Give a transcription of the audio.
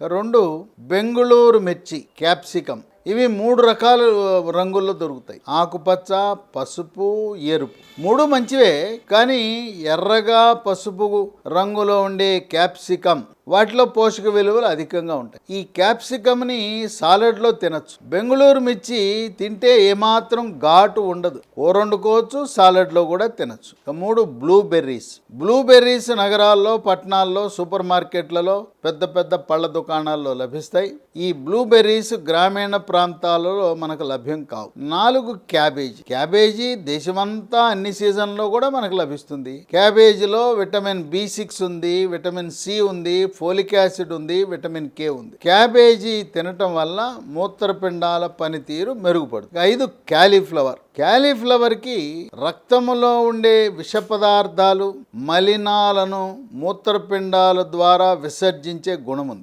రెండు బెంగుళూరు మిర్చి క్యాప్సికమ్. ఇవి 3 రకాల రంగుల్లో దొరుకుతాయి. ఆకుపచ్చ, పసుపు, ఎరుపు. 3 మంచివే, కానీ ఎర్రగా పసుపు రంగులో ఉండే క్యాప్సికమ్ వాటిలో పోషక విలువలు అధికంగా ఉంటాయి. ఈ క్యాప్సికమ్ని సాలెడ్లో తినచ్చు. బెంగుళూరు మిర్చి తింటే ఏమాత్రం ఘాటు ఉండదు, కూర వండుకోవచ్చు, సాలెడ్లో కూడా తినచ్చు. 3 బ్లూబెర్రీస్. బ్లూబెర్రీస్ నగరాల్లో, పట్టణాల్లో, సూపర్ మార్కెట్లలో, పెద్ద పెద్ద పళ్ళ దుకాణాల్లో లభిస్తాయి. ఈ బ్లూబెర్రీస్ గ్రామీణ ప్రాంతాలలో మనకు లభ్యం కావు. 4 క్యాబేజీ. క్యాబేజీ దేశమంతా అన్ని సీజన్లో కూడా మనకు లభిస్తుంది. క్యాబేజీలో విటమిన్ B6 ఉంది, విటమిన్ C ఉంది, ఫోలిక్ యాసిడ్ ఉంది, విటమిన్ K ఉంది. క్యాబేజీ తినటం వల్ల మూత్రపిండాల పనితీరు మెరుగుపడుతుంది. 5 క్యాలీఫ్లవర్. క్యాలీఫ్లవర్కి రక్తములో ఉండే విష పదార్థాలు, మలినాలను మూత్రపిండాల ద్వారా విసర్జించే గుణం ఉంది.